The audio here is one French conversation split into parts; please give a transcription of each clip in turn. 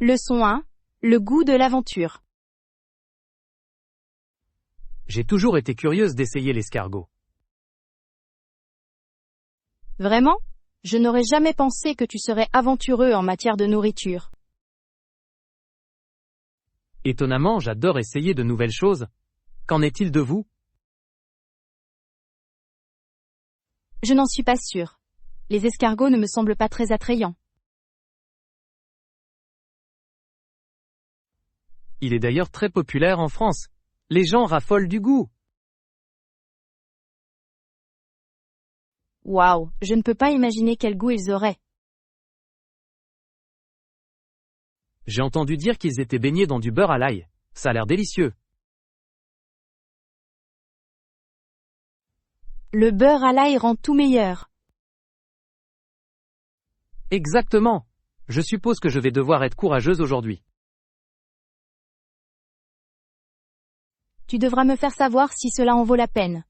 Leçon 1. Le goût de l'aventure. J'ai toujours été curieuse d'essayer l'escargot. Vraiment? Je n'aurais jamais pensé que tu serais aventureux en matière de nourriture. Étonnamment, j'adore essayer de nouvelles choses. Qu'en est-il de vous? Je n'en suis pas sûre. Les escargots ne me semblent pas très attrayants. Il est d'ailleurs très populaire en France. Les gens raffolent du goût. Waouh, je ne peux pas imaginer quel goût ils auraient. J'ai entendu dire qu'ils étaient baignés dans du beurre à l'ail. Ça a l'air délicieux. Le beurre à l'ail rend tout meilleur. Exactement. Je suppose que je vais devoir être courageuse aujourd'hui. Tu devras me faire savoir si cela en vaut la peine.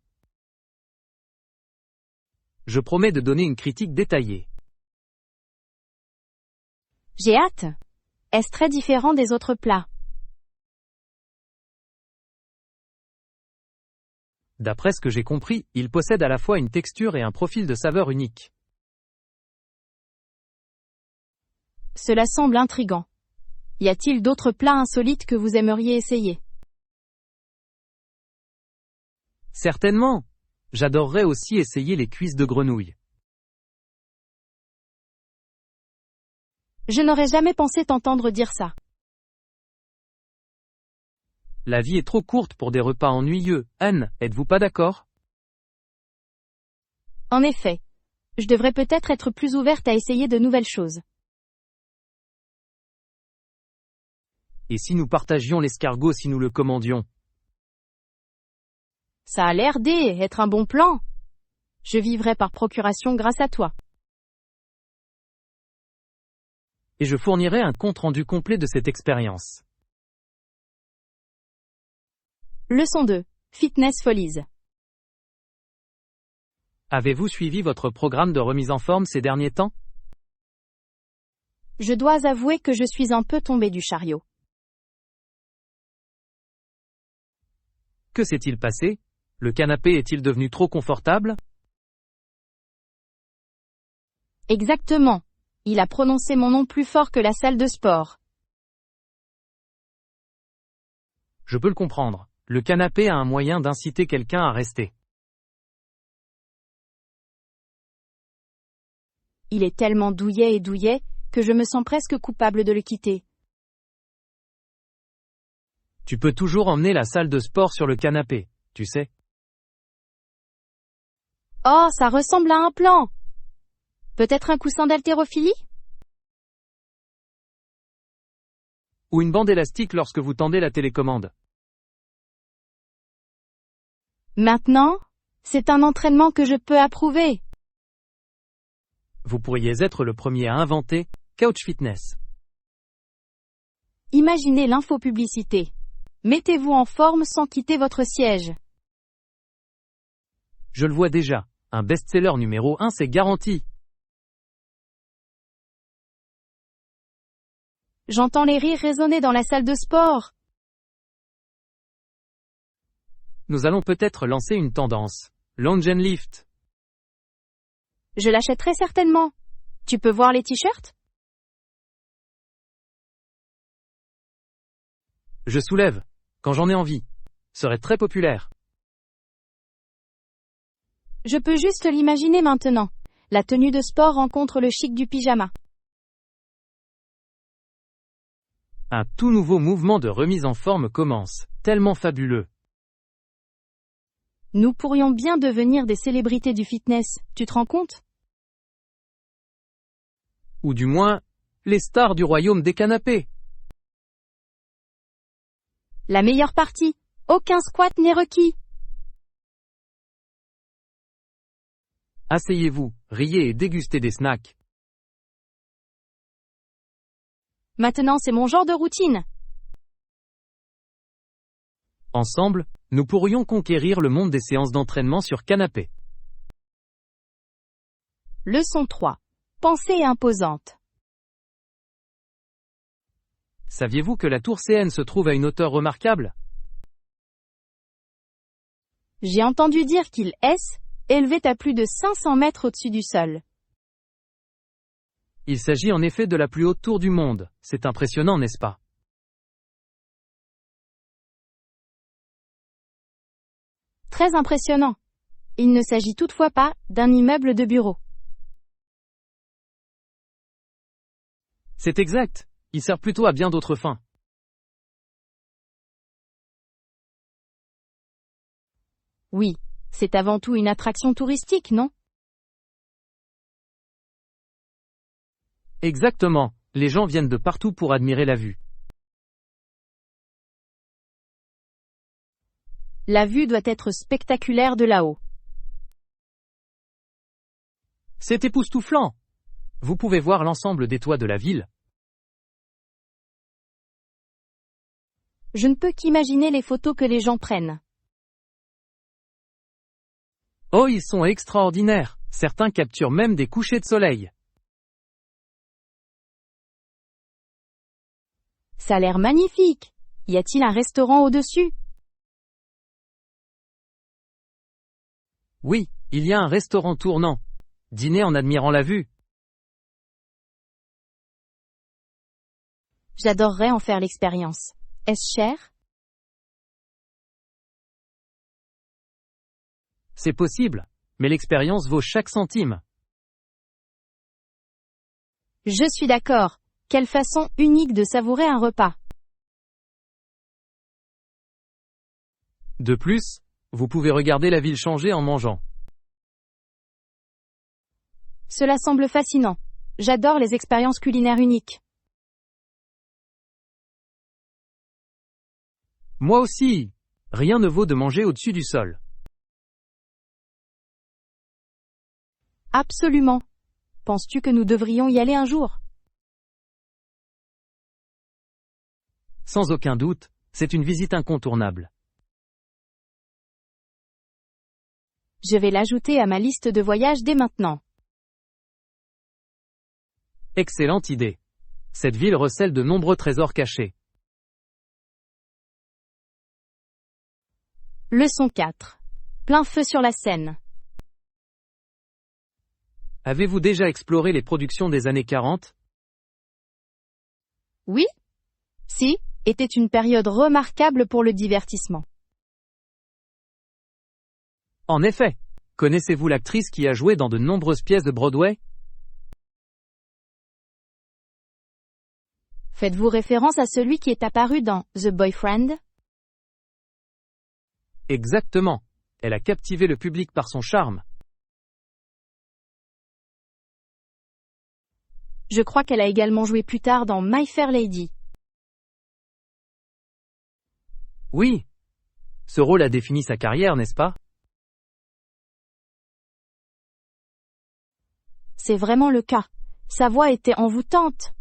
Je promets de donner une critique détaillée. J'ai hâte. Est-ce très différent des autres plats? D'après ce que j'ai compris, il possède à la fois une texture et un profil de saveur unique. Cela semble intriguant. Y a-t-il d'autres plats insolites que vous aimeriez essayer? Certainement. J'adorerais aussi essayer les cuisses de grenouille. Je n'aurais jamais pensé t'entendre dire ça. La vie est trop courte pour des repas ennuyeux. Anne, êtes-vous pas d'accord? En effet. Je devrais peut-être être plus ouverte à essayer de nouvelles choses. Et si nous partagions l'escargot si nous le commandions? Ça a l'air d'être un bon plan. Je vivrai par procuration grâce à toi. Et je fournirai un compte-rendu complet de cette expérience. Leçon 2. Fitness Follies. Avez-vous suivi votre programme de remise en forme ces derniers temps? Je dois avouer que je suis un peu tombée du chariot. Que s'est-il passé? Le canapé est-il devenu trop confortable? Exactement. Il a prononcé mon nom plus fort que la salle de sport. Je peux le comprendre. Le canapé a un moyen d'inciter quelqu'un à rester. Il est tellement douillet que je me sens presque coupable de le quitter. Tu peux toujours emmener la salle de sport sur le canapé, tu sais. Oh, ça ressemble à un plan. Peut-être un coussin d'haltérophilie? Ou une bande élastique lorsque vous tendez la télécommande. Maintenant, c'est un entraînement que je peux approuver. Vous pourriez être le premier à inventer Couch Fitness. Imaginez l'infopublicité. Mettez-vous en forme sans quitter votre siège. Je le vois déjà. Un best-seller numéro 1, c'est garanti. J'entends les rires résonner dans la salle de sport. Nous allons peut-être lancer une tendance. Lunge and lift. Je l'achèterai certainement. Tu peux voir les t-shirts? Je soulève, quand j'en ai envie. Serait très populaire. Je peux juste l'imaginer maintenant. La tenue de sport rencontre le chic du pyjama. Un tout nouveau mouvement de remise en forme commence. Tellement fabuleux. Nous pourrions bien devenir des célébrités du fitness, tu te rends compte? Ou du moins, les stars du royaume des canapés. La meilleure partie. Aucun squat n'est requis. Asseyez-vous, riez et dégustez des snacks. Maintenant c'est mon genre de routine. Ensemble, nous pourrions conquérir le monde des séances d'entraînement sur canapé. Leçon 3. Pensée imposante. Saviez-vous que la tour CN se trouve à une hauteur remarquable? J'ai entendu dire qu'il est élevé à plus de 500 mètres au-dessus du sol. Il s'agit en effet de la plus haute tour du monde. C'est impressionnant, n'est-ce pas? Très impressionnant. Il ne s'agit toutefois pas d'un immeuble de bureau. C'est exact. Il sert plutôt à bien d'autres fins. Oui, c'est avant tout une attraction touristique, non? Exactement. Les gens viennent de partout pour admirer la vue. La vue doit être spectaculaire de là-haut. C'est époustouflant. Vous pouvez voir l'ensemble des toits de la ville. Je ne peux qu'imaginer les photos que les gens prennent. Oh, ils sont extraordinaires. Certains capturent même des couchers de soleil. Ça a l'air magnifique. Y a-t-il un restaurant au-dessus? Oui, il y a un restaurant tournant. Dîner en admirant la vue. J'adorerais en faire l'expérience. Est-ce cher? C'est possible, mais l'expérience vaut chaque centime. Je suis d'accord. Quelle façon unique de savourer un repas. De plus, vous pouvez regarder la ville changer en mangeant. Cela semble fascinant. J'adore les expériences culinaires uniques. Moi aussi. Rien ne vaut de manger au-dessus du sol. Absolument. Penses-tu que nous devrions y aller un jour? Sans aucun doute, c'est une visite incontournable. Je vais l'ajouter à ma liste de voyages dès maintenant. Excellente idée. Cette ville recèle de nombreux trésors cachés. Leçon 4. Plein feu sur la Seine. Avez-vous déjà exploré les productions des années 40? Oui? Si, était une période remarquable pour le divertissement. En effet. Connaissez-vous l'actrice qui a joué dans de nombreuses pièces de Broadway? Faites-vous référence à celui qui est apparu dans The Boyfriend? Exactement. Elle a captivé le public par son charme. Je crois qu'elle a également joué plus tard dans My Fair Lady. Oui. Ce rôle a défini sa carrière, n'est-ce pas? C'est vraiment le cas. Sa voix était envoûtante.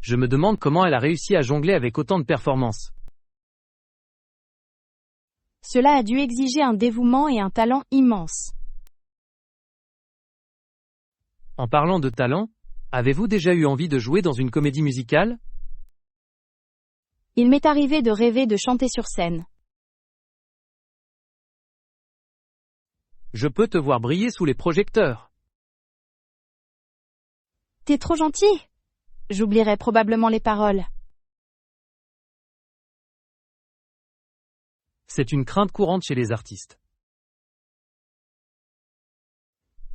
Je me demande comment elle a réussi à jongler avec autant de performance. Cela a dû exiger un dévouement et un talent immense. En parlant de talent, avez-vous déjà eu envie de jouer dans une comédie musicale? Il m'est arrivé de rêver de chanter sur scène. Je peux te voir briller sous les projecteurs. T'es trop gentil. J'oublierai probablement les paroles. C'est une crainte courante chez les artistes.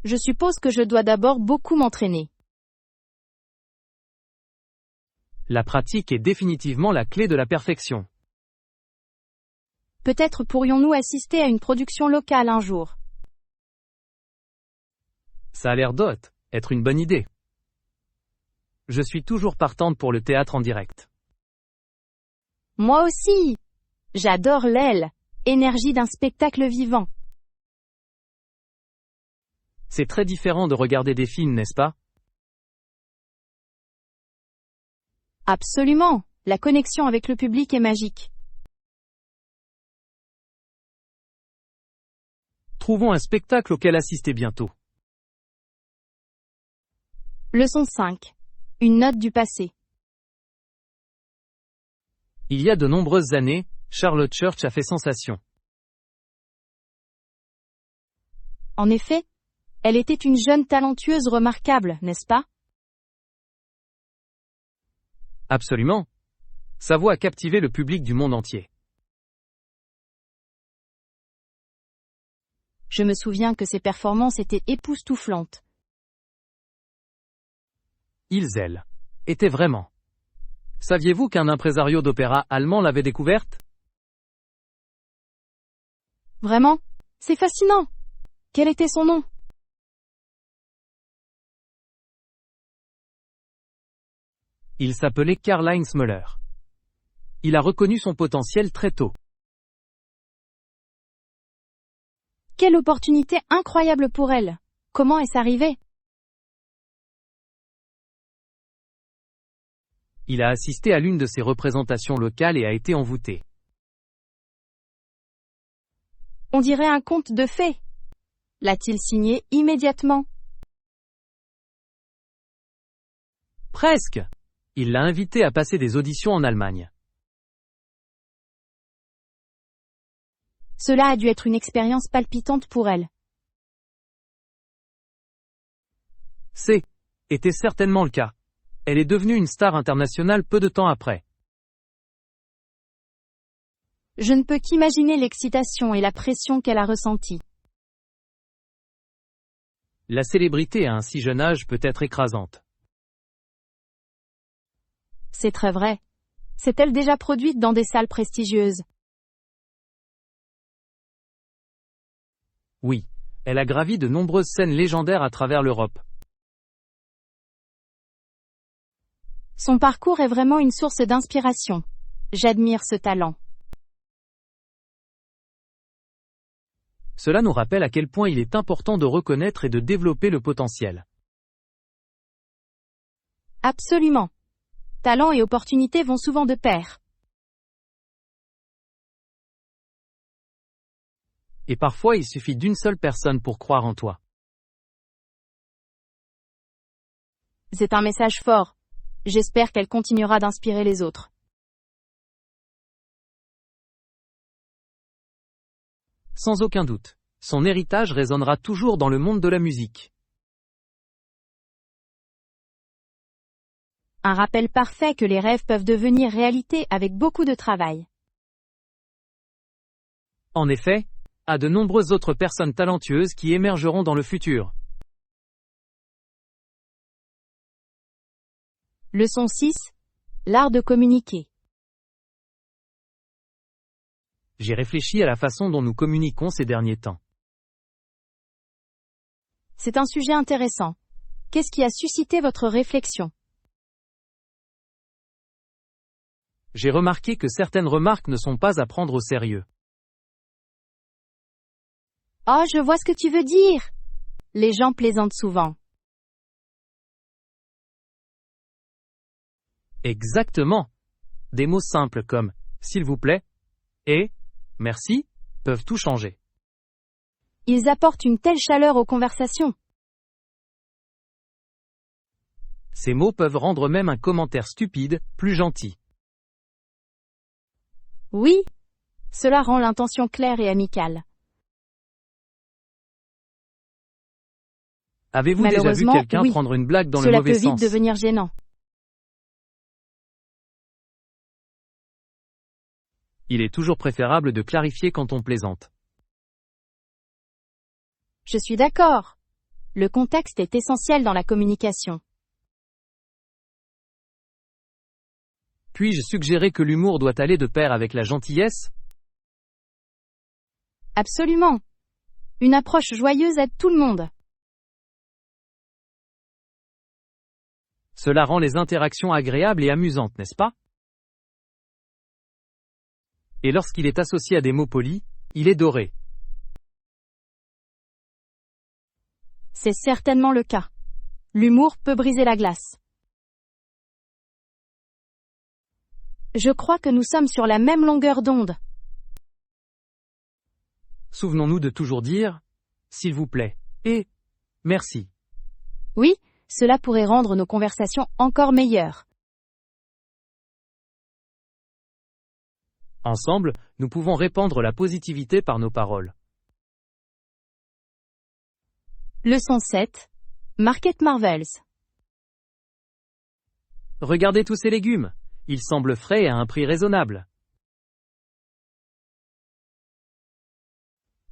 Je suppose que je dois d'abord beaucoup m'entraîner. La pratique est définitivement la clé de la perfection. Peut-être pourrions-nous assister à une production locale un jour. Ça a l'air d'hôte, être une bonne idée. Je suis toujours partante pour le théâtre en direct. Moi aussi. J'adore l'aile, énergie d'un spectacle vivant. C'est très différent de regarder des films, n'est-ce pas? Absolument. La connexion avec le public est magique. Trouvons un spectacle auquel assister bientôt. Leçon 5. Une note du passé. Il y a de nombreuses années, Charlotte Church a fait sensation. En effet, elle était une jeune talentueuse remarquable, n'est-ce pas? Absolument. Sa voix a captivé le public du monde entier. Je me souviens que ses performances étaient époustouflantes. Elle était vraiment. Saviez-vous qu'un impresario d'opéra allemand l'avait découverte? Vraiment? C'est fascinant! Quel était son nom? Il s'appelait Karl-Heinz Müller. Il a reconnu son potentiel très tôt. Quelle opportunité incroyable pour elle! Comment est-ce arrivé? Il a assisté à l'une de ses représentations locales et a été envoûté. On dirait un conte de fées. L'a-t-il signé immédiatement? Presque. Il l'a invité à passer des auditions en Allemagne. Cela a dû être une expérience palpitante pour elle. Était certainement le cas. Elle est devenue une star internationale peu de temps après. Je ne peux qu'imaginer l'excitation et la pression qu'elle a ressentie. La célébrité à un si jeune âge peut être écrasante. C'est très vrai. S'est-elle déjà produite dans des salles prestigieuses? Oui, elle a gravi de nombreuses scènes légendaires à travers l'Europe. Son parcours est vraiment une source d'inspiration. J'admire ce talent. Cela nous rappelle à quel point il est important de reconnaître et de développer le potentiel. Absolument. Talent et opportunité vont souvent de pair. Et parfois il suffit d'une seule personne pour croire en toi. C'est un message fort. J'espère qu'elle continuera d'inspirer les autres. Sans aucun doute, son héritage résonnera toujours dans le monde de la musique. Un rappel parfait que les rêves peuvent devenir réalité avec beaucoup de travail. En effet, à de nombreuses autres personnes talentueuses qui émergeront dans le futur. Leçon 6. L'art de communiquer. J'ai réfléchi à la façon dont nous communiquons ces derniers temps. C'est un sujet intéressant. Qu'est-ce qui a suscité votre réflexion? J'ai remarqué que certaines remarques ne sont pas à prendre au sérieux. Oh, je vois ce que tu veux dire. Les gens plaisantent souvent. Exactement. Des mots simples comme « s'il vous plaît » et « merci » peuvent tout changer. Ils apportent une telle chaleur aux conversations. Ces mots peuvent rendre même un commentaire stupide plus gentil. Oui. Cela rend l'intention claire et amicale. Avez-vous déjà vu Malheureusement, quelqu'un oui. prendre une blague dans le Cela mauvais peut sens? vite devenir gênant. Il est toujours préférable de clarifier quand on plaisante. Je suis d'accord. Le contexte est essentiel dans la communication. Puis-je suggérer que l'humour doit aller de pair avec la gentillesse? Absolument. Une approche joyeuse aide tout le monde. Cela rend les interactions agréables et amusantes, n'est-ce pas? Et lorsqu'il est associé à des mots polis, il est doré. C'est certainement le cas. L'humour peut briser la glace. Je crois que nous sommes sur la même longueur d'onde. Souvenons-nous de toujours dire « s'il vous plaît » et « merci ». Oui, Cela pourrait rendre nos conversations encore meilleures. Ensemble, nous pouvons répandre la positivité par nos paroles. Leçon 7. Market Marvels. Regardez tous ces légumes. Ils semblent frais et à un prix raisonnable.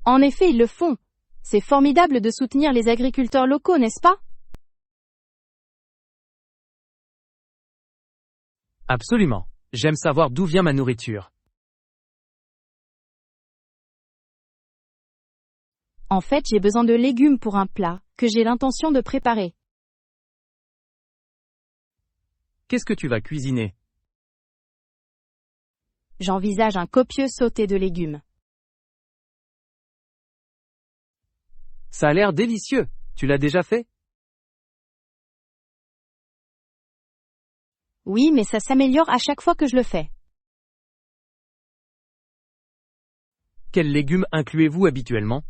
En effet, ils le font. C'est formidable de soutenir les agriculteurs locaux, n'est-ce pas? Absolument. J'aime savoir d'où vient ma nourriture. En fait, j'ai besoin de légumes pour un plat que j'ai l'intention de préparer. Qu'est-ce que tu vas cuisiner? J'envisage un copieux sauté de légumes. Ça a l'air délicieux. Tu l'as déjà fait? Oui, mais ça s'améliore à chaque fois que je le fais. Quels légumes incluez-vous habituellement?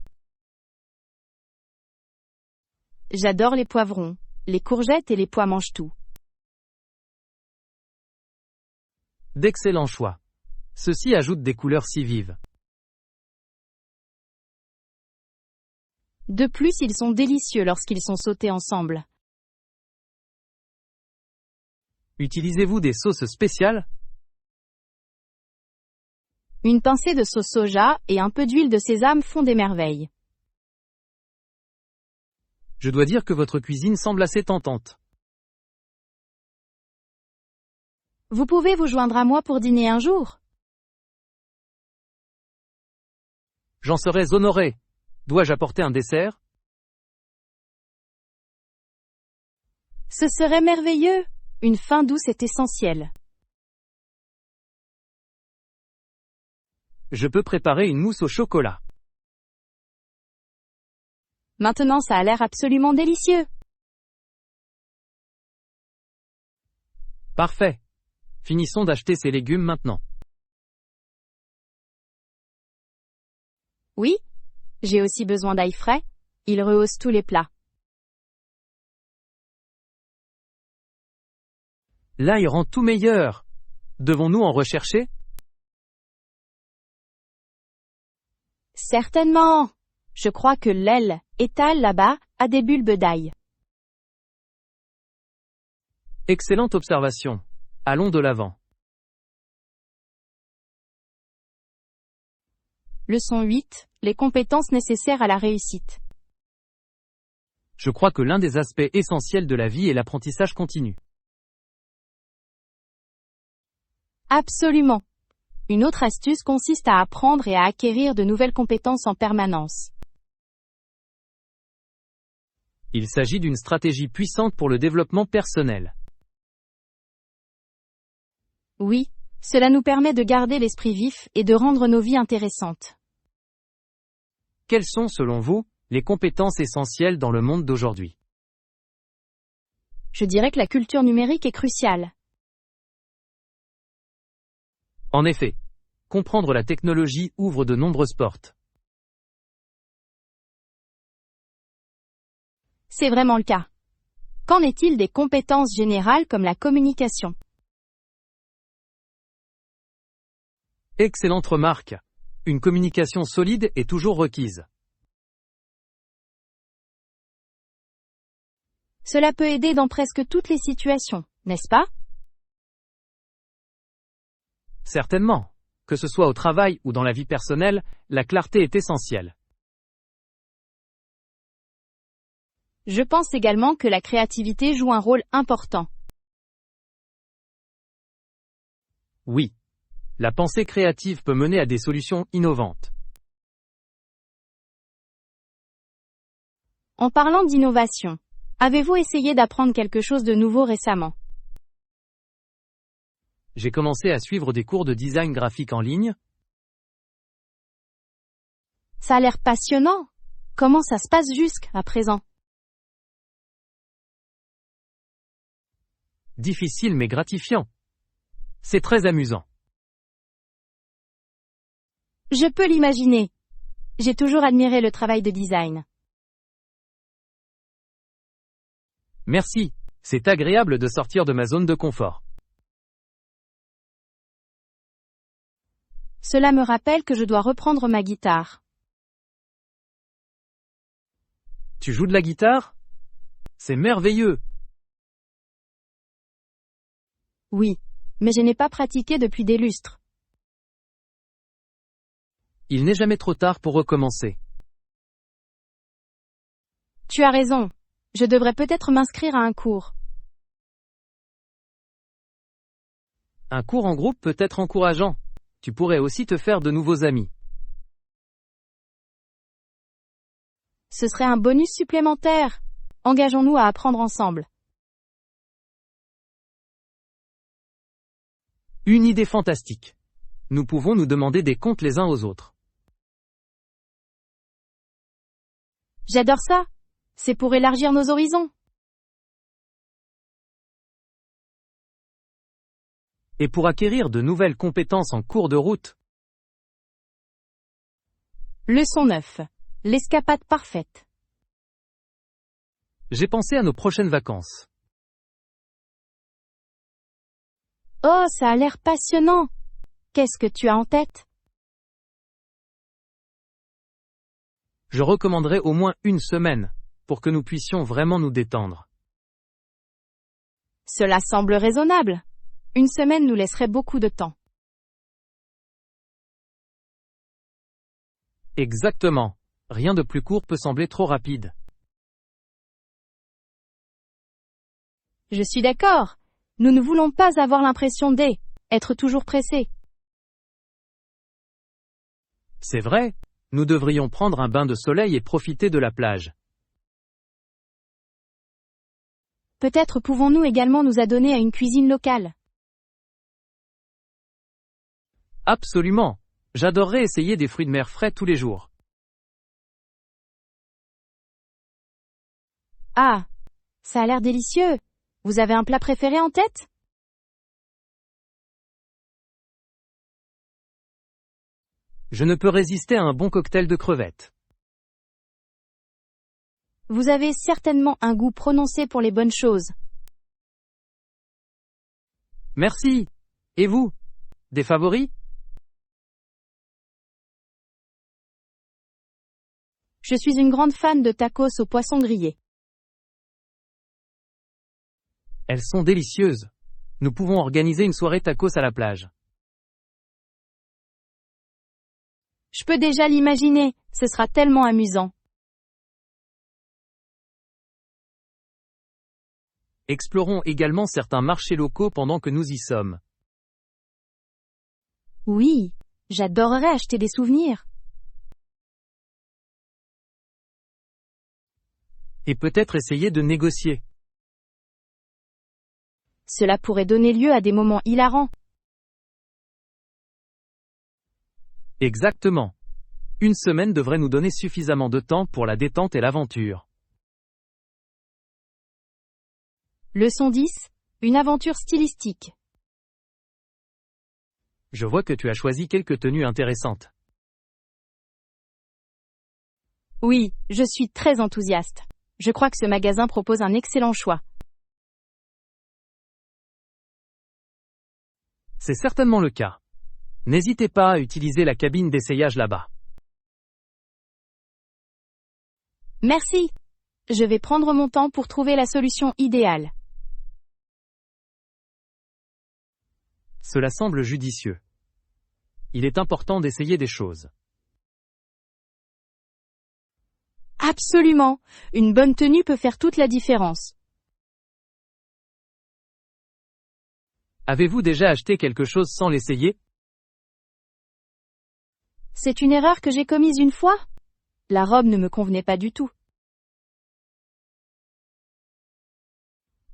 J'adore les poivrons, les courgettes et les pois mange-tout. D'excellents choix. Ceux-ci ajoutent des couleurs si vives. De plus, ils sont délicieux lorsqu'ils sont sautés ensemble. Utilisez-vous des sauces spéciales? Une pincée de sauce soja et un peu d'huile de sésame font des merveilles. Je dois dire que votre cuisine semble assez tentante. Vous pouvez vous joindre à moi pour dîner un jour? J'en serais honoré. Dois-je apporter un dessert? Ce serait merveilleux. Une faim douce est essentielle. Je peux préparer une mousse au chocolat. Maintenant, ça a l'air absolument délicieux. Parfait. Finissons d'acheter ces légumes maintenant. Oui, j'ai aussi besoin d'ail frais. Il rehausse tous les plats. L'ail rend tout meilleur. Devons-nous en rechercher? Certainement. Je crois que l'aile, étale là-bas, a des bulbes d'ail. Excellente observation. Allons de l'avant. Leçon 8. Les compétences nécessaires à la réussite. Je crois que l'un des aspects essentiels de la vie est l'apprentissage continu. Absolument. Une autre astuce consiste à apprendre et à acquérir de nouvelles compétences en permanence. Il s'agit d'une stratégie puissante pour le développement personnel. Oui, cela nous permet de garder l'esprit vif et de rendre nos vies intéressantes. Quelles sont, selon vous, les compétences essentielles dans le monde d'aujourd'hui? Je dirais que la culture numérique est cruciale. En effet, comprendre la technologie ouvre de nombreuses portes. C'est vraiment le cas. Qu'en est-il des compétences générales comme la communication? Excellente remarque. Une communication solide est toujours requise. Cela peut aider dans presque toutes les situations, n'est-ce pas? Certainement. Que ce soit au travail ou dans la vie personnelle, la clarté est essentielle. Je pense également que la créativité joue un rôle important. Oui. La pensée créative peut mener à des solutions innovantes. En parlant d'innovation, avez-vous essayé d'apprendre quelque chose de nouveau récemment? J'ai commencé à suivre des cours de design graphique en ligne. Ça a l'air passionnant. Comment ça se passe jusqu'à présent? Difficile mais gratifiant. C'est très amusant. Je peux l'imaginer. J'ai toujours admiré le travail de design. Merci, c'est agréable de sortir de ma zone de confort. Cela me rappelle que je dois reprendre ma guitare. Tu joues de la guitare? C'est merveilleux. Oui, mais je n'ai pas pratiqué depuis des lustres. Il n'est jamais trop tard pour recommencer. Tu as raison. Je devrais peut-être m'inscrire à un cours. Un cours en groupe peut être encourageant. Tu pourrais aussi te faire de nouveaux amis. Ce serait un bonus supplémentaire. Engageons-nous à apprendre ensemble. Une idée fantastique. Nous pouvons nous demander des comptes les uns aux autres. J'adore ça. C'est pour élargir nos horizons. Et pour acquérir de nouvelles compétences en cours de route. Leçon 9. L'escapade parfaite. J'ai pensé à nos prochaines vacances. Oh, ça a l'air passionnant. Qu'est-ce que tu as en tête? Je recommanderais au moins une semaine, pour que nous puissions vraiment nous détendre. Cela semble raisonnable. Une semaine nous laisserait beaucoup de temps. Exactement. Rien de plus court peut sembler trop rapide. Je suis d'accord. Nous ne voulons pas avoir l'impression d'être toujours pressés. C'est vrai, nous devrions prendre un bain de soleil et profiter de la plage. Peut-être pouvons-nous également nous adonner à une cuisine locale. Absolument. J'adorerais essayer des fruits de mer frais tous les jours. Ah, ça a l'air délicieux. Vous avez un plat préféré en tête? Je ne peux résister à un bon cocktail de crevettes. Vous avez certainement un goût prononcé pour les bonnes choses. Merci. Et vous? Des favoris? Je suis une grande fan de tacos au poisson grillé. Elles sont délicieuses. Nous pouvons organiser une soirée tacos à la plage. Je peux déjà l'imaginer, ce sera tellement amusant. Explorons également certains marchés locaux pendant que nous y sommes. Oui, j'adorerais acheter des souvenirs. Et peut-être essayer de négocier. Cela pourrait donner lieu à des moments hilarants. Exactement. Une semaine devrait nous donner suffisamment de temps pour la détente et l'aventure. Leçon 10. Une aventure stylistique. Je vois que tu as choisi quelques tenues intéressantes. Oui, je suis très enthousiaste. Je crois que ce magasin propose un excellent choix. C'est certainement le cas. N'hésitez pas à utiliser la cabine d'essayage là-bas. Merci. Je vais prendre mon temps pour trouver la solution idéale. Cela semble judicieux. Il est important d'essayer des choses. Absolument. Une bonne tenue peut faire toute la différence. Avez-vous déjà acheté quelque chose sans l'essayer? C'est une erreur que j'ai commise une fois. La robe ne me convenait pas du tout.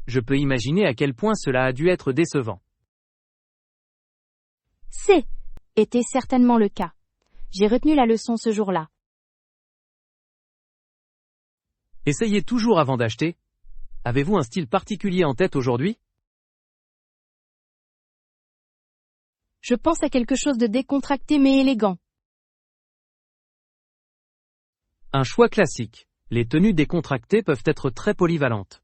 Je peux imaginer à quel point cela a dû être décevant. Était certainement le cas. J'ai retenu la leçon ce jour-là. Essayez toujours avant d'acheter. Avez-vous un style particulier en tête aujourd'hui? Je pense à quelque chose de décontracté mais élégant. Un choix classique. Les tenues décontractées peuvent être très polyvalentes.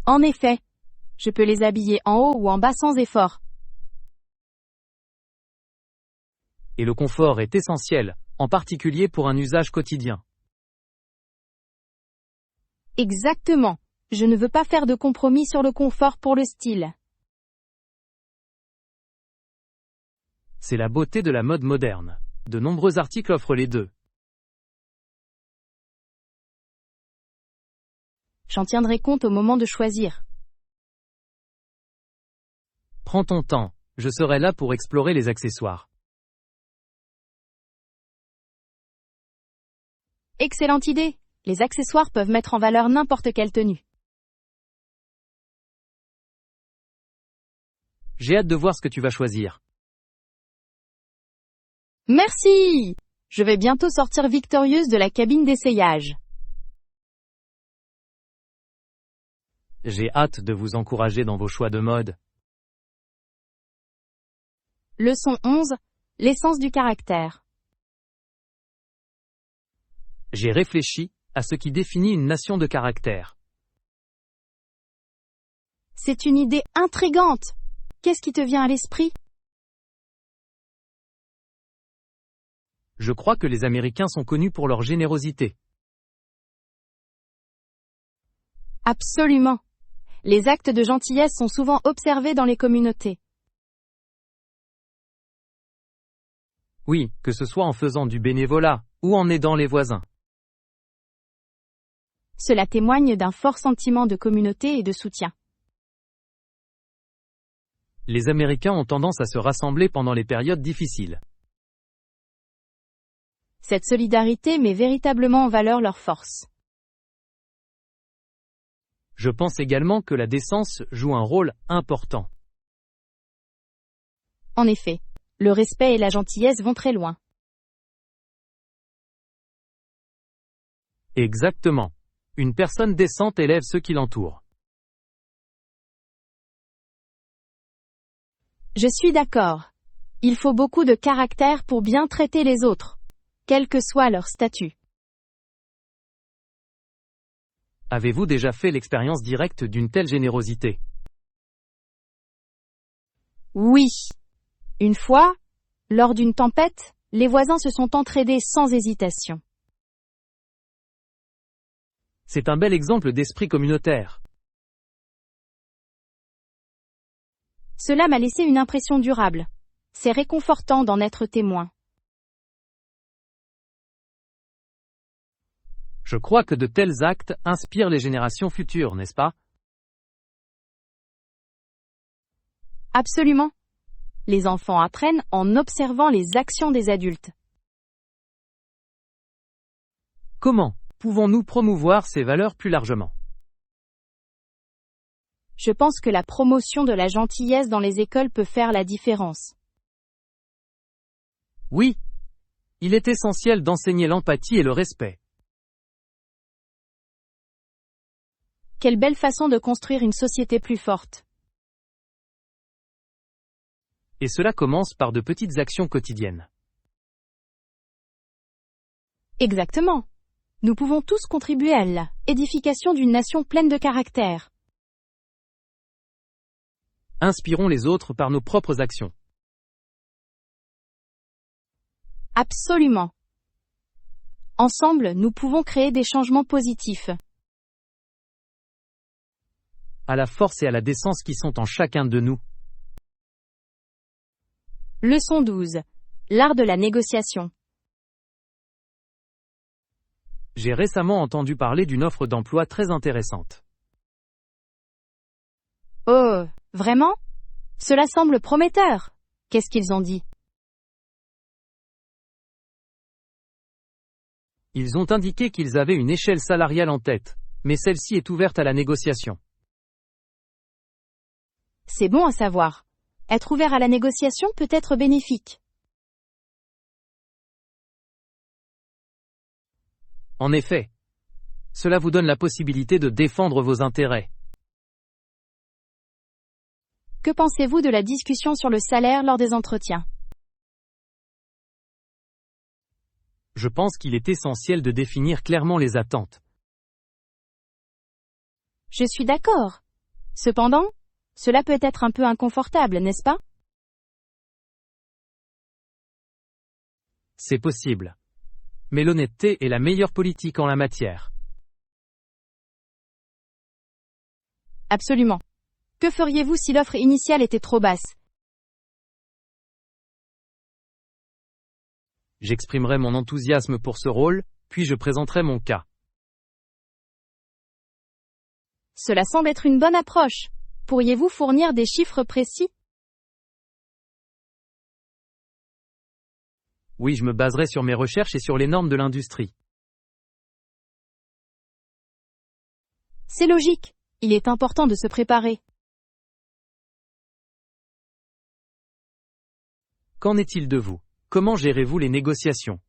En effet, je peux les habiller en haut ou en bas sans effort. Et le confort est essentiel, en particulier pour un usage quotidien. Exactement. Je ne veux pas faire de compromis sur le confort pour le style. C'est la beauté de la mode moderne. De nombreux articles offrent les deux. J'en tiendrai compte au moment de choisir. Prends ton temps, je serai là pour explorer les accessoires. Excellente idée. Les accessoires peuvent mettre en valeur n'importe quelle tenue. J'ai hâte de voir ce que tu vas choisir. Merci! Je vais bientôt sortir victorieuse de la cabine d'essayage. J'ai hâte de vous encourager dans vos choix de mode. Leçon 11. L'essence du caractère. J'ai réfléchi à ce qui définit une nation de caractère. C'est une idée intrigante. Qu'est-ce qui te vient à l'esprit? Je crois que les Américains sont connus pour leur générosité. Absolument. Les actes de gentillesse sont souvent observés dans les communautés. Oui, que ce soit en faisant du bénévolat, ou en aidant les voisins. Cela témoigne d'un fort sentiment de communauté et de soutien. Les Américains ont tendance à se rassembler pendant les périodes difficiles. Cette solidarité met véritablement en valeur leur force. Je pense également que la décence joue un rôle important. En effet, le respect et la gentillesse vont très loin. Exactement. Une personne décente élève ceux qui l'entourent. Je suis d'accord. Il faut beaucoup de caractère pour bien traiter les autres, quel que soit leur statut. Avez-vous déjà fait l'expérience directe d'une telle générosité? Oui. Une fois, lors d'une tempête, les voisins se sont entraidés sans hésitation. C'est un bel exemple d'esprit communautaire. Cela m'a laissé une impression durable. C'est réconfortant d'en être témoin. Je crois que de tels actes inspirent les générations futures, n'est-ce pas? Absolument. Les enfants apprennent en observant les actions des adultes. Comment pouvons-nous promouvoir ces valeurs plus largement? Je pense que la promotion de la gentillesse dans les écoles peut faire la différence. Oui. Il est essentiel d'enseigner l'empathie et le respect. Quelle belle façon de construire une société plus forte. Et cela commence par de petites actions quotidiennes. Exactement. Nous pouvons tous contribuer à l'édification d'une nation pleine de caractère. Inspirons les autres par nos propres actions. Absolument. Ensemble, nous pouvons créer des changements positifs. À la force et à la décence qui sont en chacun de nous. Leçon 12. L'art de la négociation. J'ai récemment entendu parler d'une offre d'emploi très intéressante. Oh, vraiment? Cela semble prometteur. Qu'est-ce qu'ils ont dit? Ils ont indiqué qu'ils avaient une échelle salariale en tête, mais celle-ci est ouverte à la négociation. C'est bon à savoir. Être ouvert à la négociation peut être bénéfique. En effet, cela vous donne la possibilité de défendre vos intérêts. Que pensez-vous de la discussion sur le salaire lors des entretiens? Je pense qu'il est essentiel de définir clairement les attentes. Je suis d'accord. Cependant, cela peut être un peu inconfortable, n'est-ce pas? C'est possible. Mais l'honnêteté est la meilleure politique en la matière. Absolument. Que feriez-vous si l'offre initiale était trop basse? J'exprimerai mon enthousiasme pour ce rôle, puis je présenterai mon cas. Cela semble être une bonne approche. Pourriez-vous fournir des chiffres précis? Oui, je me baserai sur mes recherches et sur les normes de l'industrie. C'est logique. Il est important de se préparer. Qu'en est-il de vous? Comment gérez-vous les négociations?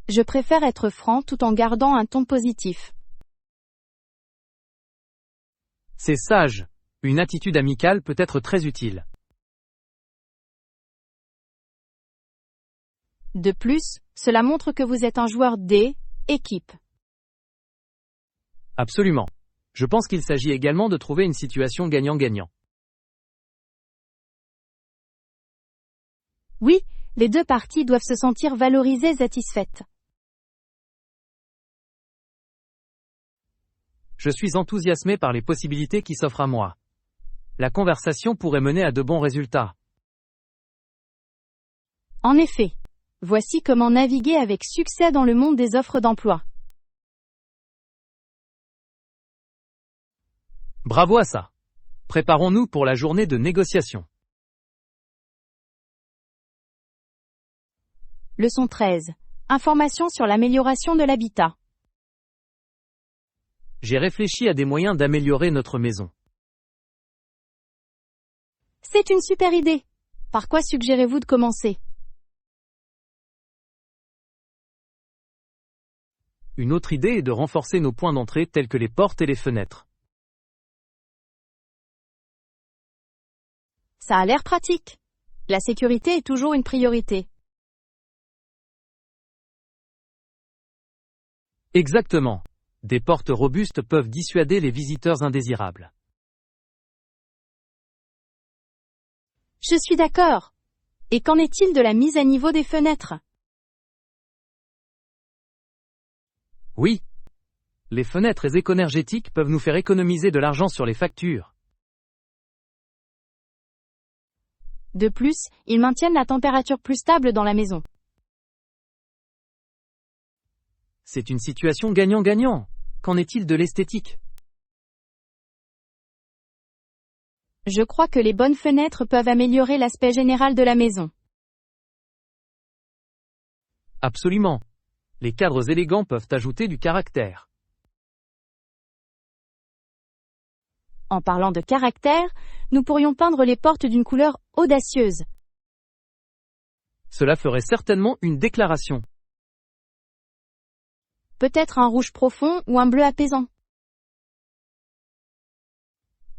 Je préfère être franc tout en gardant un ton positif. C'est sage. Une attitude amicale peut être très utile. De plus, cela montre que vous êtes un joueur d'équipe. Absolument. Je pense qu'il s'agit également de trouver une situation gagnant-gagnant. Oui, les deux parties doivent se sentir valorisées et satisfaites. Je suis enthousiasmé par les possibilités qui s'offrent à moi. La conversation pourrait mener à de bons résultats. En effet, voici comment naviguer avec succès dans le monde des offres d'emploi. Bravo à ça. Préparons-nous pour la journée de négociation. Leçon 13. Informations sur l'amélioration de l'habitat. J'ai réfléchi à des moyens d'améliorer notre maison. C'est une super idée. Par quoi suggérez-vous de commencer? Une autre idée est de renforcer nos points d'entrée tels que les portes et les fenêtres. Ça a l'air pratique. La sécurité est toujours une priorité. Exactement. Des portes robustes peuvent dissuader les visiteurs indésirables. Je suis d'accord. Et qu'en est-il de la mise à niveau des fenêtres? Oui. Les fenêtres éco-énergétiques peuvent nous faire économiser de l'argent sur les factures. De plus, ils maintiennent la température plus stable dans la maison. C'est une situation gagnant-gagnant. Qu'en est-il de l'esthétique? Je crois que les bonnes fenêtres peuvent améliorer l'aspect général de la maison. Absolument. Les cadres élégants peuvent ajouter du caractère. En parlant de caractère, nous pourrions peindre les portes d'une couleur audacieuse. Cela ferait certainement une déclaration. Peut-être un rouge profond ou un bleu apaisant.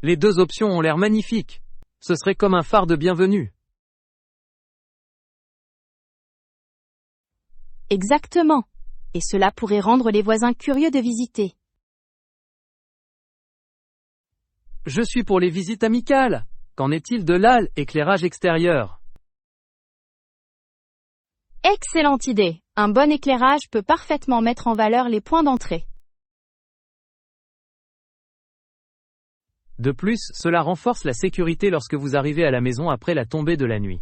Les deux options ont l'air magnifiques. Ce serait comme un phare de bienvenue. Exactement. Et cela pourrait rendre les voisins curieux de visiter. Je suis pour les visites amicales. Qu'en est-il de l'éclairage extérieur? Excellente idée. Un bon éclairage peut parfaitement mettre en valeur les points d'entrée. De plus, cela renforce la sécurité lorsque vous arrivez à la maison après la tombée de la nuit.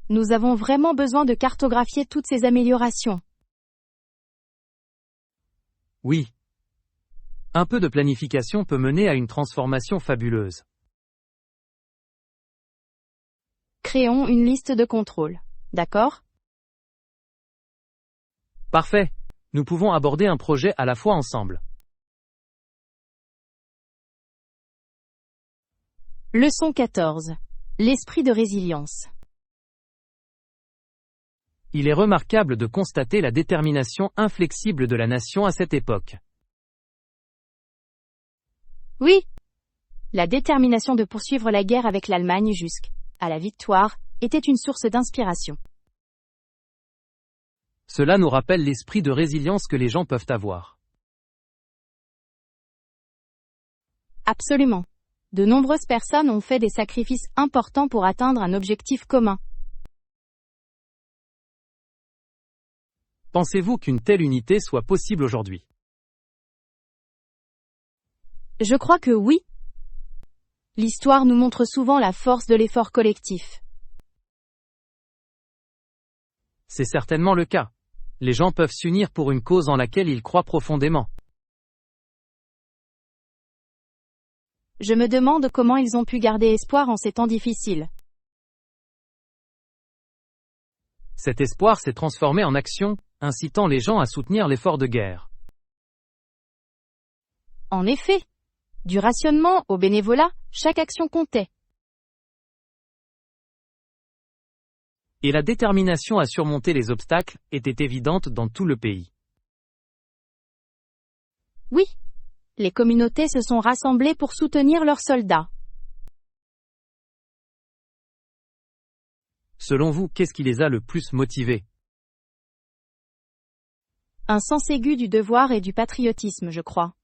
Nous avons vraiment besoin de cartographier toutes ces améliorations. Oui. Un peu de planification peut mener à une transformation fabuleuse. Créons une liste de contrôle. D'accord? Parfait. Nous pouvons aborder un projet à la fois ensemble. Leçon 14. L'esprit de résilience. Il est remarquable de constater la détermination inflexible de la nation à cette époque. Oui. La détermination de poursuivre la guerre avec l'Allemagne jusqu'à la victoire était une source d'inspiration. Cela nous rappelle l'esprit de résilience que les gens peuvent avoir. Absolument. De nombreuses personnes ont fait des sacrifices importants pour atteindre un objectif commun. Pensez-vous qu'une telle unité soit possible aujourd'hui? Je crois que oui. L'histoire nous montre souvent la force de l'effort collectif. C'est certainement le cas. Les gens peuvent s'unir pour une cause en laquelle ils croient profondément. Je me demande comment ils ont pu garder espoir en ces temps difficiles. Cet espoir s'est transformé en action, incitant les gens à soutenir l'effort de guerre. En effet, du rationnement au bénévolat, chaque action comptait. Et la détermination à surmonter les obstacles était évidente dans tout le pays. Oui, les communautés se sont rassemblées pour soutenir leurs soldats. Selon vous, qu'est-ce qui les a le plus motivés? Un sens aigu du devoir et du patriotisme, je crois.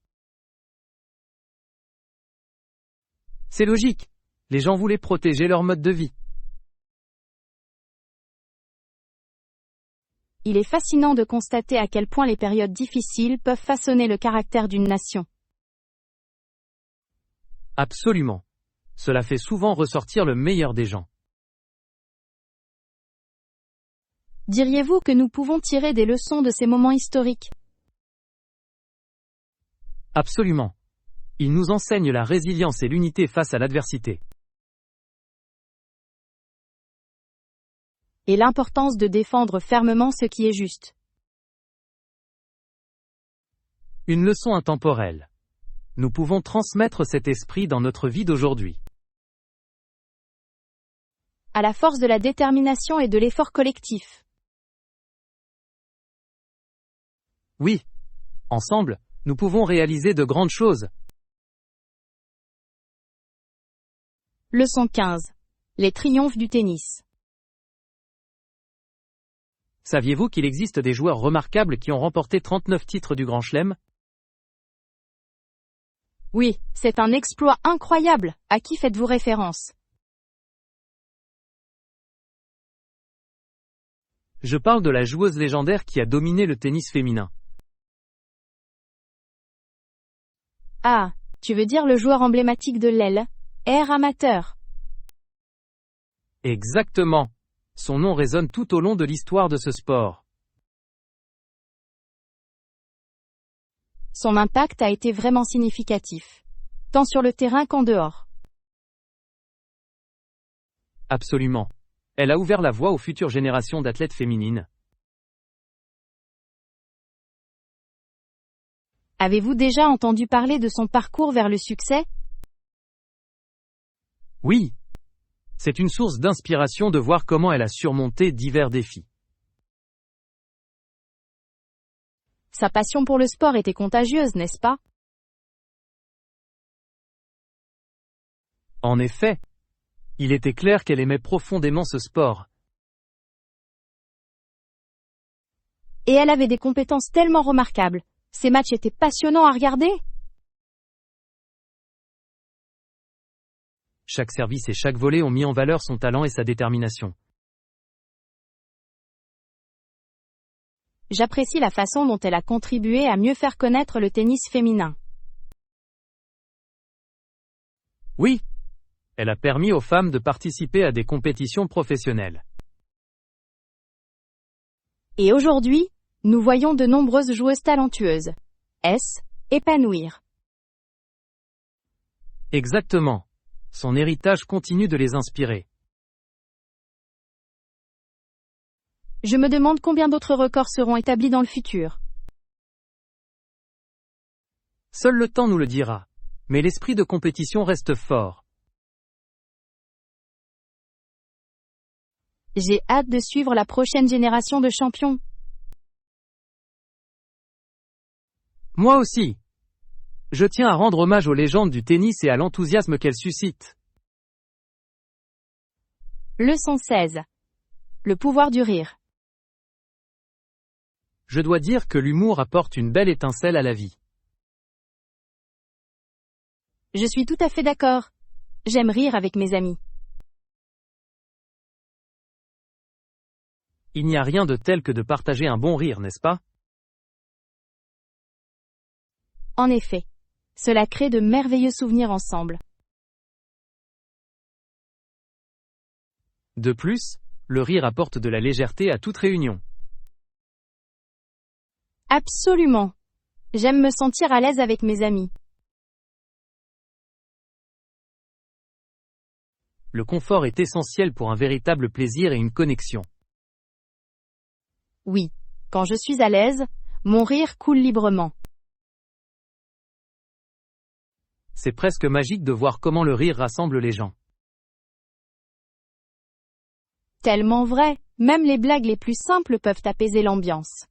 C'est logique. Les gens voulaient protéger leur mode de vie. Il est fascinant de constater à quel point les périodes difficiles peuvent façonner le caractère d'une nation. Absolument. Cela fait souvent ressortir le meilleur des gens. Diriez-vous que nous pouvons tirer des leçons de ces moments historiques? Absolument. Ils nous enseignent la résilience et l'unité face à l'adversité. Et l'importance de défendre fermement ce qui est juste. Une leçon intemporelle. Nous pouvons transmettre cet esprit dans notre vie d'aujourd'hui. À la force de la détermination et de l'effort collectif. Oui. Ensemble, nous pouvons réaliser de grandes choses. Leçon 15. Les triomphes du tennis. Saviez-vous qu'il existe des joueurs remarquables qui ont remporté 39 titres du Grand Chelem? Oui, c'est un exploit incroyable. À qui faites-vous référence? Je parle de la joueuse légendaire qui a dominé le tennis féminin. Ah, tu veux dire le joueur emblématique de l'aile, air amateur. Exactement. Son nom résonne tout au long de l'histoire de ce sport. Son impact a été vraiment significatif, tant sur le terrain qu'en dehors. Absolument. Elle a ouvert la voie aux futures générations d'athlètes féminines. Avez-vous déjà entendu parler de son parcours vers le succès? Oui. C'est une source d'inspiration de voir comment elle a surmonté divers défis. Sa passion pour le sport était contagieuse, n'est-ce pas? En effet. Il était clair qu'elle aimait profondément ce sport. Et elle avait des compétences tellement remarquables. Ces matchs étaient passionnants à regarder. Chaque service et chaque volée ont mis en valeur son talent et sa détermination. J'apprécie la façon dont elle a contribué à mieux faire connaître le tennis féminin. Oui. Elle a permis aux femmes de participer à des compétitions professionnelles. Et aujourd'hui, nous voyons de nombreuses joueuses talentueuses. Épanouir. Exactement. Son héritage continue de les inspirer. Je me demande combien d'autres records seront établis dans le futur. Seul le temps nous le dira. Mais l'esprit de compétition reste fort. J'ai hâte de suivre la prochaine génération de champions. Moi aussi. Je tiens à rendre hommage aux légendes du tennis et à l'enthousiasme qu'elles suscitent. Leçon 16. Le pouvoir du rire. Je dois dire que l'humour apporte une belle étincelle à la vie. Je suis tout à fait d'accord. J'aime rire avec mes amis. Il n'y a rien de tel que de partager un bon rire, n'est-ce pas? En effet. Cela crée de merveilleux souvenirs ensemble. De plus, le rire apporte de la légèreté à toute réunion. Absolument. J'aime me sentir à l'aise avec mes amis. Le confort est essentiel pour un véritable plaisir et une connexion. Oui. Quand je suis à l'aise, mon rire coule librement. C'est presque magique de voir comment le rire rassemble les gens. Tellement vrai, même les blagues les plus simples peuvent apaiser l'ambiance.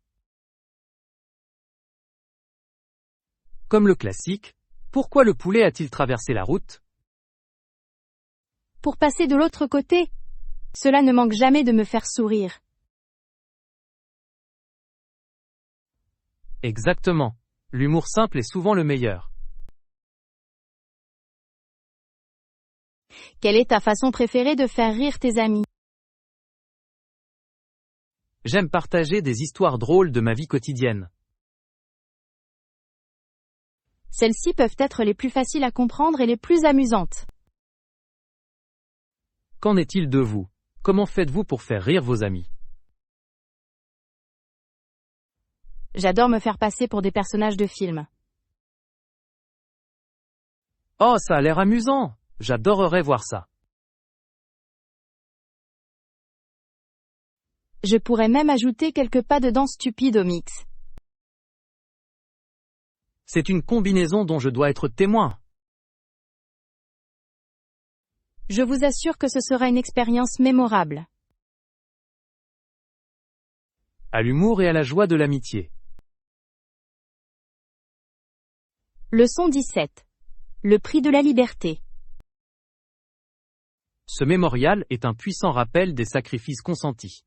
Comme le classique, pourquoi le poulet a-t-il traversé la route? Pour passer de l'autre côté, cela ne manque jamais de me faire sourire. Exactement. L'humour simple est souvent le meilleur. Quelle est ta façon préférée de faire rire tes amis? J'aime partager des histoires drôles de ma vie quotidienne. Celles-ci peuvent être les plus faciles à comprendre et les plus amusantes. Qu'en est-il de vous? Comment faites-vous pour faire rire vos amis? J'adore me faire passer pour des personnages de films. Oh, ça a l'air amusant! J'adorerais voir ça. Je pourrais même ajouter quelques pas de danse stupide au mix. C'est une combinaison dont je dois être témoin. Je vous assure que ce sera une expérience mémorable. À l'humour et à la joie de l'amitié. Leçon 17. Le prix de la liberté. Ce mémorial est un puissant rappel des sacrifices consentis.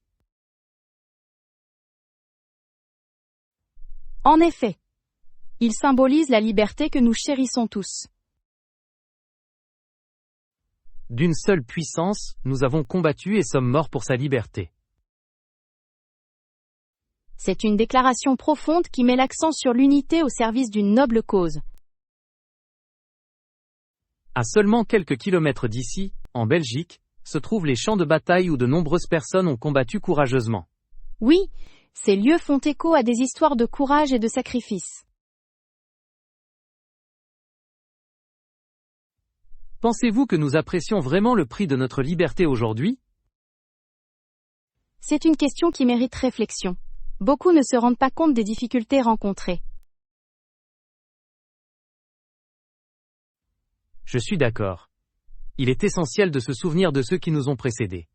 En effet. Il symbolise la liberté que nous chérissons tous. D'une seule puissance, nous avons combattu et sommes morts pour sa liberté. C'est une déclaration profonde qui met l'accent sur l'unité au service d'une noble cause. À seulement quelques kilomètres d'ici, en Belgique, se trouvent les champs de bataille où de nombreuses personnes ont combattu courageusement. Oui, ces lieux font écho à des histoires de courage et de sacrifice. Pensez-vous que nous apprécions vraiment le prix de notre liberté aujourd'hui? C'est une question qui mérite réflexion. Beaucoup ne se rendent pas compte des difficultés rencontrées. Je suis d'accord. Il est essentiel de se souvenir de ceux qui nous ont précédés.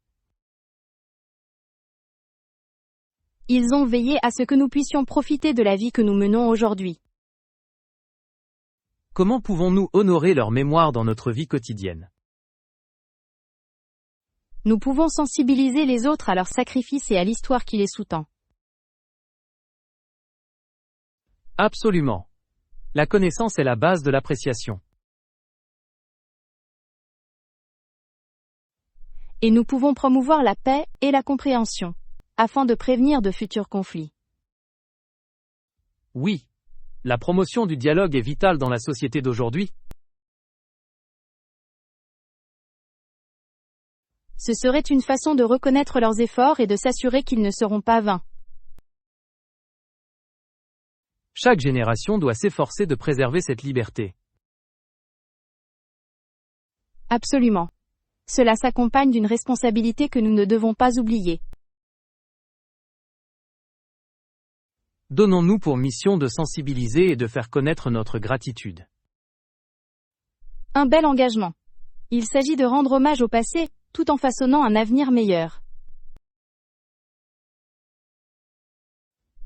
Ils ont veillé à ce que nous puissions profiter de la vie que nous menons aujourd'hui. Comment pouvons-nous honorer leur mémoire dans notre vie quotidienne? Nous pouvons sensibiliser les autres à leurs sacrifices et à l'histoire qui les sous-tend. Absolument. La connaissance est la base de l'appréciation. Et nous pouvons promouvoir la paix et la compréhension, afin de prévenir de futurs conflits. Oui. La promotion du dialogue est vitale dans la société d'aujourd'hui. Ce serait une façon de reconnaître leurs efforts et de s'assurer qu'ils ne seront pas vains. Chaque génération doit s'efforcer de préserver cette liberté. Absolument. Cela s'accompagne d'une responsabilité que nous ne devons pas oublier. Donnons-nous pour mission de sensibiliser et de faire connaître notre gratitude. Un bel engagement. Il s'agit de rendre hommage au passé, tout en façonnant un avenir meilleur.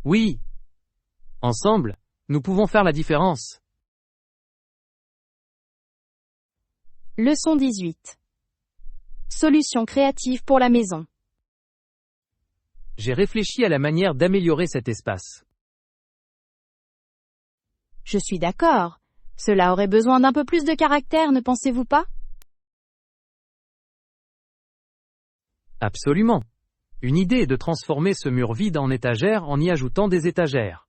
Oui. Ensemble, nous pouvons faire la différence. Leçon 18. Solutions créatives pour la maison. J'ai réfléchi à la manière d'améliorer cet espace. Je suis d'accord. Cela aurait besoin d'un peu plus de caractère, ne pensez-vous pas? Absolument. Une idée est de transformer ce mur vide en étagère en y ajoutant des étagères.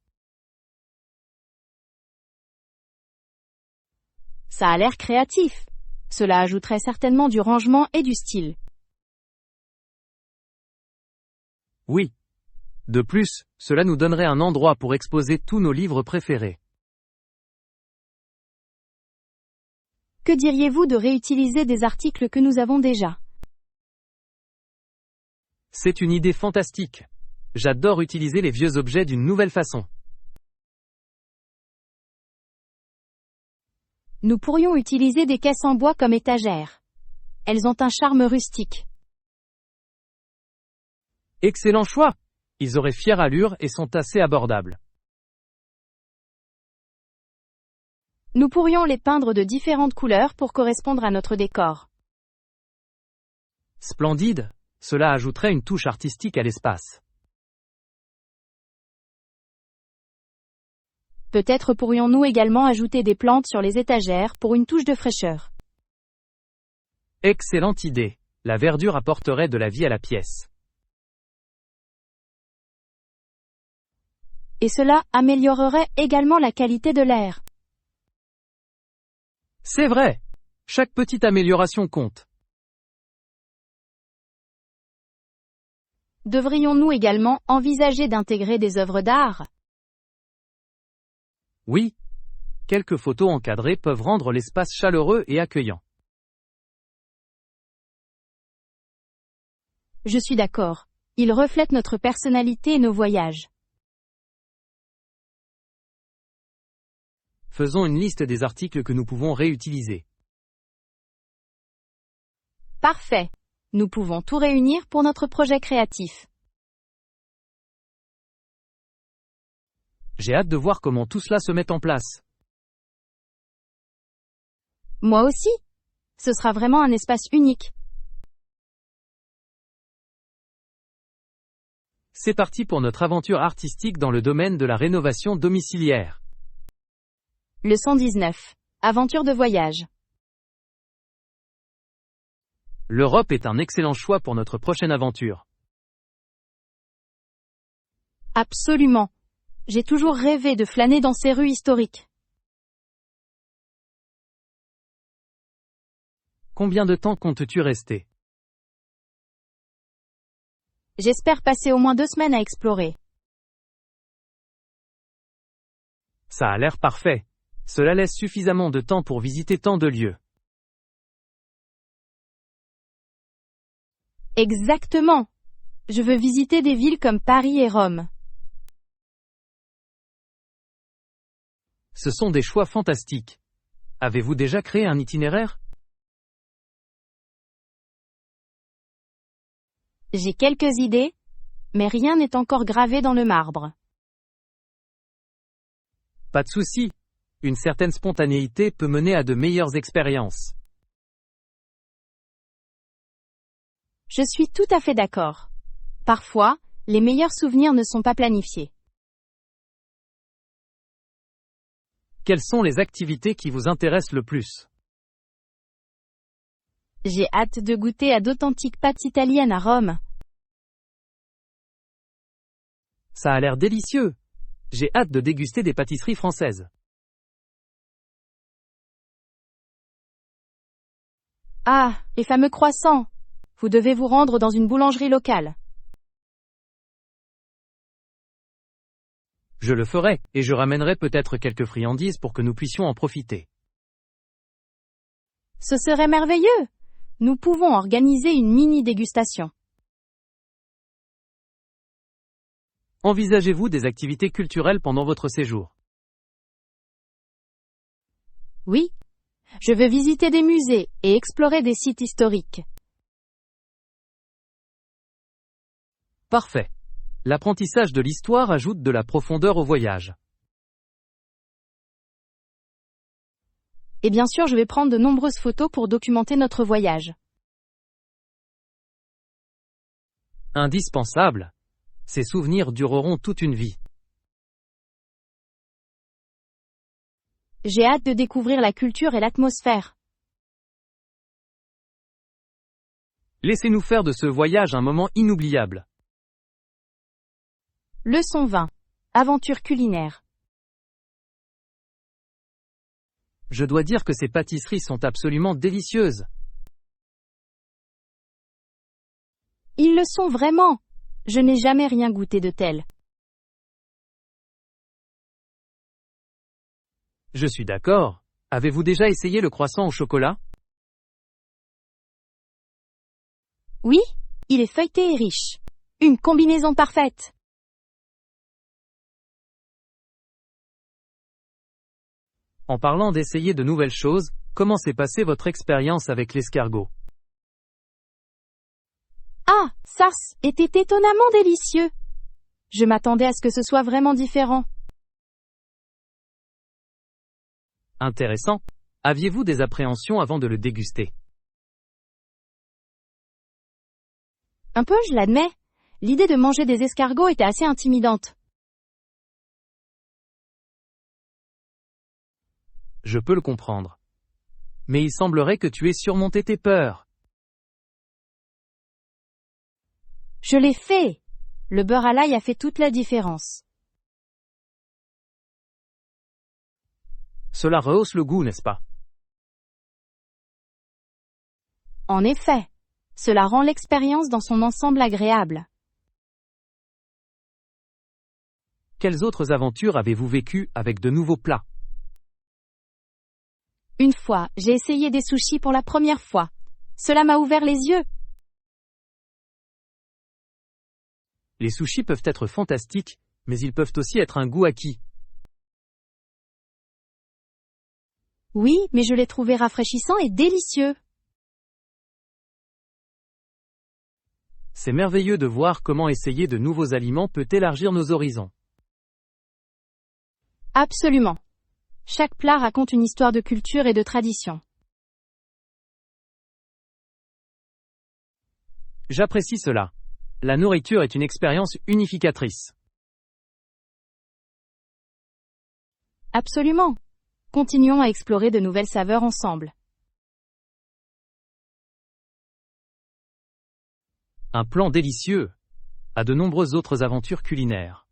Ça a l'air créatif. Cela ajouterait certainement du rangement et du style. Oui. De plus, cela nous donnerait un endroit pour exposer tous nos livres préférés. Que diriez-vous de réutiliser des articles que nous avons déjà? C'est une idée fantastique. J'adore utiliser les vieux objets d'une nouvelle façon. Nous pourrions utiliser des caisses en bois comme étagères. Elles ont un charme rustique. Excellent choix! Ils auraient fière allure et sont assez abordables. Nous pourrions les peindre de différentes couleurs pour correspondre à notre décor. Splendide! Cela ajouterait une touche artistique à l'espace. Peut-être pourrions-nous également ajouter des plantes sur les étagères pour une touche de fraîcheur. Excellente idée. La verdure apporterait de la vie à la pièce. Et cela améliorerait également la qualité de l'air. C'est vrai! Chaque petite amélioration compte. Devrions-nous également envisager d'intégrer des œuvres d'art? Oui. Quelques photos encadrées peuvent rendre l'espace chaleureux et accueillant. Je suis d'accord. Ils reflètent notre personnalité et nos voyages. Faisons une liste des articles que nous pouvons réutiliser. Parfait. Nous pouvons tout réunir pour notre projet créatif. J'ai hâte de voir comment tout cela se met en place. Moi aussi. Ce sera vraiment un espace unique. C'est parti pour notre aventure artistique dans le domaine de la rénovation domiciliaire. Le 119. Aventure de voyage. L'Europe est un excellent choix pour notre prochaine aventure. Absolument. J'ai toujours rêvé de flâner dans ces rues historiques. Combien de temps comptes-tu rester? J'espère passer au moins 2 semaines à explorer. Ça a l'air parfait. Cela laisse suffisamment de temps pour visiter tant de lieux. Exactement. Je veux visiter des villes comme Paris et Rome. Ce sont des choix fantastiques. Avez-vous déjà créé un itinéraire? J'ai quelques idées, mais rien n'est encore gravé dans le marbre. Pas de souci. Une certaine spontanéité peut mener à de meilleures expériences. Je suis tout à fait d'accord. Parfois, les meilleurs souvenirs ne sont pas planifiés. Quelles sont les activités qui vous intéressent le plus? J'ai hâte de goûter à d'authentiques pâtes italiennes à Rome. Ça a l'air délicieux. J'ai hâte de déguster des pâtisseries françaises. Ah, les fameux croissants. Vous devez vous rendre dans une boulangerie locale. Je le ferai, et je ramènerai peut-être quelques friandises pour que nous puissions en profiter. Ce serait merveilleux. Nous pouvons organiser une mini-dégustation. Envisagez-vous des activités culturelles pendant votre séjour? Oui. Je veux visiter des musées et explorer des sites historiques. Parfait. L'apprentissage de l'histoire ajoute de la profondeur au voyage. Et bien sûr, je vais prendre de nombreuses photos pour documenter notre voyage. Indispensable. Ces souvenirs dureront toute une vie. J'ai hâte de découvrir la culture et l'atmosphère. Laissez-nous faire de ce voyage un moment inoubliable. Leçon 20. Aventure culinaire. Je dois dire que ces pâtisseries sont absolument délicieuses. Ils le sont vraiment. Je n'ai jamais rien goûté de tel. Je suis d'accord. Avez-vous déjà essayé le croissant au chocolat? Oui, il est feuilleté et riche. Une combinaison parfaite. En parlant d'essayer de nouvelles choses, comment s'est passée votre expérience avec l'escargot? Ah, ça était étonnamment délicieux. Je m'attendais à ce que ce soit vraiment différent. Intéressant. Aviez-vous des appréhensions avant de le déguster? Un peu, je l'admets. L'idée de manger des escargots était assez intimidante. Je peux le comprendre. Mais il semblerait que tu aies surmonté tes peurs. Je l'ai fait. Le beurre à l'ail a fait toute la différence. Cela rehausse le goût, n'est-ce pas? En effet. Cela rend l'expérience dans son ensemble agréable. Quelles autres aventures avez-vous vécues avec de nouveaux plats? Une fois, j'ai essayé des sushis pour la première fois. Cela m'a ouvert les yeux. Les sushis peuvent être fantastiques, mais ils peuvent aussi être un goût acquis. Oui, mais je l'ai trouvé rafraîchissant et délicieux. C'est merveilleux de voir comment essayer de nouveaux aliments peut élargir nos horizons. Absolument. Chaque plat raconte une histoire de culture et de tradition. J'apprécie cela. La nourriture est une expérience unificatrice. Absolument. Continuons à explorer de nouvelles saveurs ensemble. Un plan délicieux. À de nombreuses autres aventures culinaires.